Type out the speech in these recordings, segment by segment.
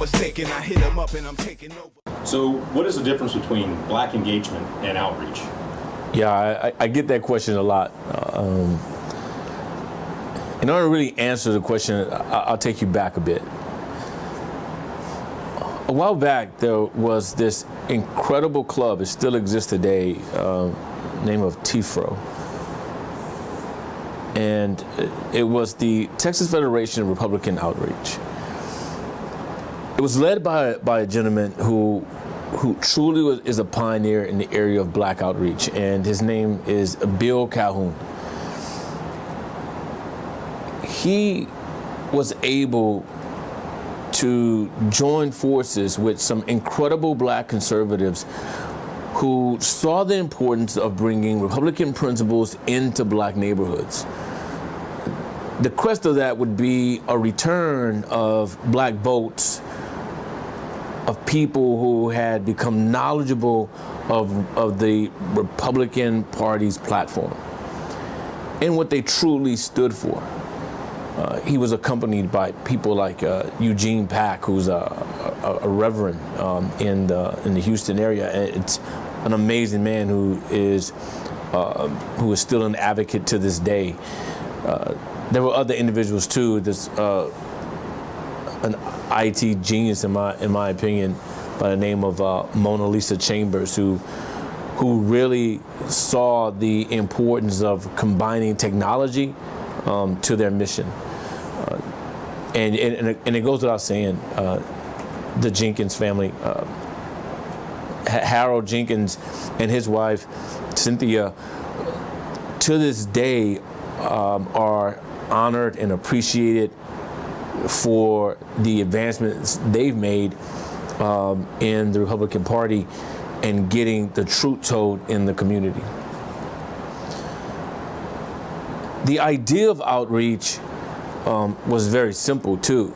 mistaken, I hit him up and I'm taking over. So what is the difference between black engagement and outreach? Yeah, I get that question a lot. In order to really answer the question, I'll take you back a bit. A while back, there was this incredible club, it still exists today, name of TFRO. And it was the Texas Federation of Republican Outreach. It was led by a gentleman who truly is a pioneer in the area of black outreach, and his name is Bill Calhoun. He was able to join forces with some incredible black conservatives who saw the importance of bringing Republican principles into black neighborhoods. The quest of that would be a return of black votes, of people who had become knowledgeable of the Republican Party's platform and what they truly stood for. He was accompanied by people like Eugene Pack, who's a reverend in the Houston area. It's an amazing man who is still an advocate to this day. There were other individuals too. There's an IT genius in my opinion by the name of Mona Lisa Chambers, who really saw the importance of combining technology to their mission. And it goes without saying, the Jenkins family, Harold Jenkins and his wife, Cynthia, to this day are honored and appreciated for the advancements they've made in the Republican Party and getting the truth told in the community. The idea of outreach was very simple too.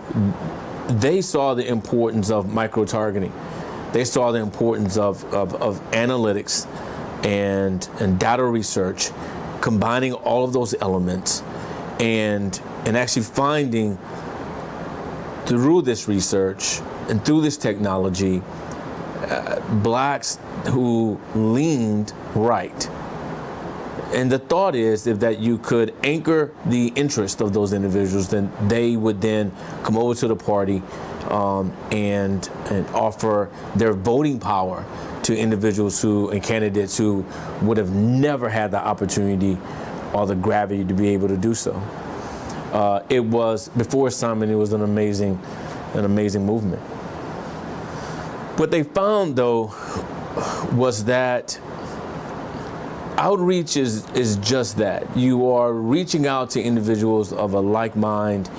They saw the importance of micro-targeting. They saw the importance of analytics and data research, combining all of those elements and actually finding through this research and through this technology, blacks who leaned right. And the thought is that you could anchor the interest of those individuals, then they would then come over to the party and offer their voting power to individuals and candidates who would have never had the opportunity or the gravity to be able to do so. It was, before Simon, it was an amazing movement. What they found, though, was that outreach is just that. You are reaching out to individuals of a like mind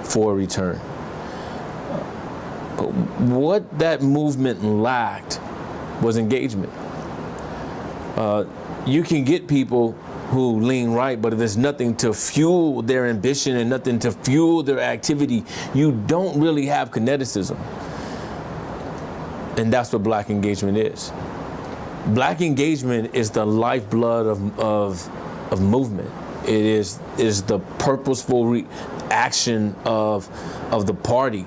for a return. But what that movement lacked was engagement. You can get people who lean right, but if there's nothing to fuel their ambition and nothing to fuel their activity, you don't really have kineticism. And that's what black engagement is. Black engagement is the lifeblood of movement. It is the purposeful action of the party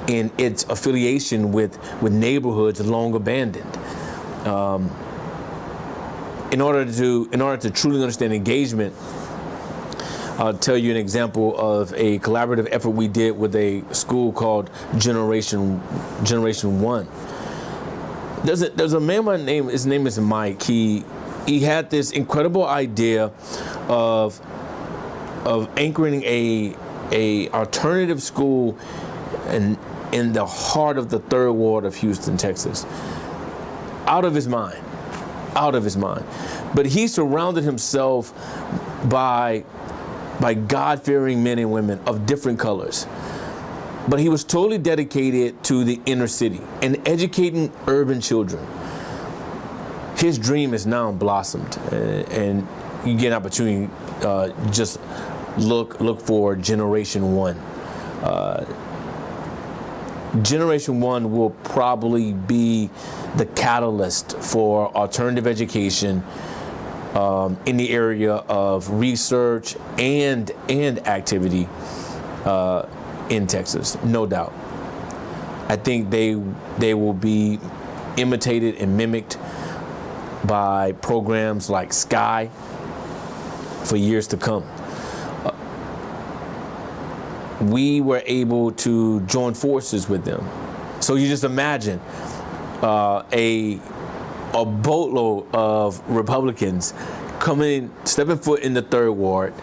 in its affiliation with neighborhoods long abandoned. In order to truly understand engagement, I'll tell you an example of a collaborative effort we did with a school called Generation 1. There's a man by name, his name is Mike. He had this incredible idea of anchoring a alternative school in the heart of the third ward of Houston, Texas. Out of his mind. But he surrounded himself by God-fearing men and women of different colors. But he was totally dedicated to the inner city and educating urban children. His dream is now blossomed, and you get an opportunity, just look for Generation 1. Generation 1 will probably be the catalyst for alternative education in the area of research and activity in Texas, no doubt. I think they will be imitated and mimicked by programs like Sky for years to come. We were able to join forces with them. So you just imagine a boatload of Republicans stepping foot in the Third Ward.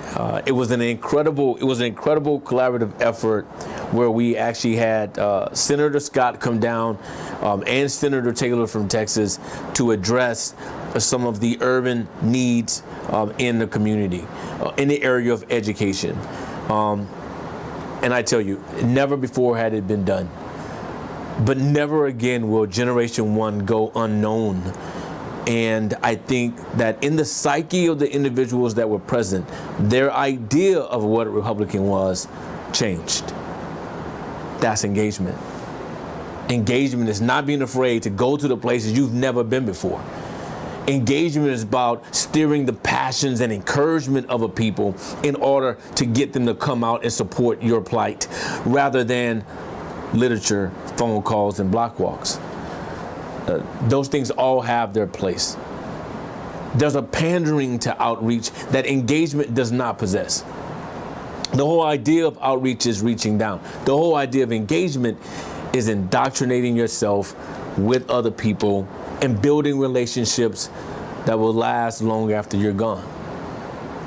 It was an incredible collaborative effort where we actually had Senator Scott come down and Senator Taylor from Texas to address some of the urban needs in the community, in the area of education. And I tell you, never before had it been done. But never again will Generation 1 go unknown. And I think that in the psyche of the individuals that were present, their idea of what a Republican was changed. That's engagement. Engagement is not being afraid to go to the places you've never been before. Engagement is about steering the passions and encouragement of a people in order to get them to come out and support your plight, rather than literature, phone calls, and block walks. Those things all have their place. There's a pandering to outreach that engagement does not possess. The whole idea of outreach is reaching down. The whole idea of engagement is indoctrinating yourself with other people and building relationships that will last long after you're gone.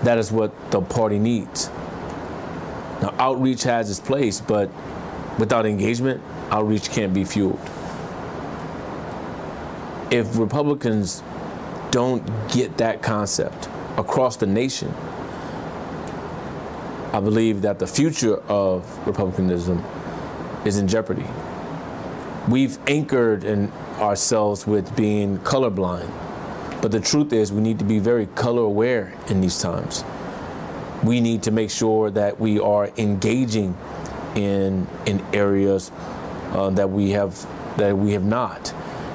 That is what the party needs. Now, outreach has its place, but without engagement, outreach can't be fueled. If Republicans don't get that concept across the nation, I believe that the future of Republicanism is in jeopardy. We've anchored in ourselves with being colorblind, but the truth is we need to be very color aware in these times. We need to make sure that we are engaging in areas that we have not,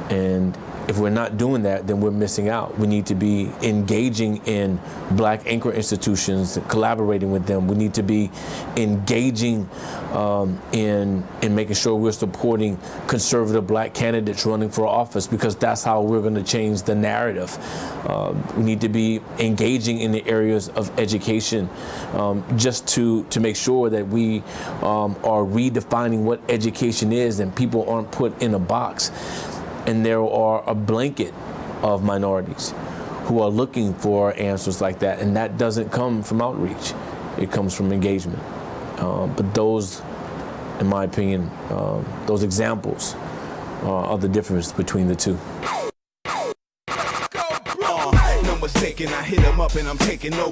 and if we're not doing that, then we're missing out. We need to be engaging in Black anchor institutions, collaborating with them. We need to be engaging in making sure we're supporting conservative Black candidates running for office, because that's how we're going to change the narrative. We need to be engaging in the areas of education, just to make sure that we are redefining what education is and people aren't put in a box. And there are a blanket of minorities who are looking for answers like that. And that doesn't come from outreach. It comes from engagement. But those, in my opinion, those examples are the difference between the two. No mistaking, I hit him up and I'm taking over.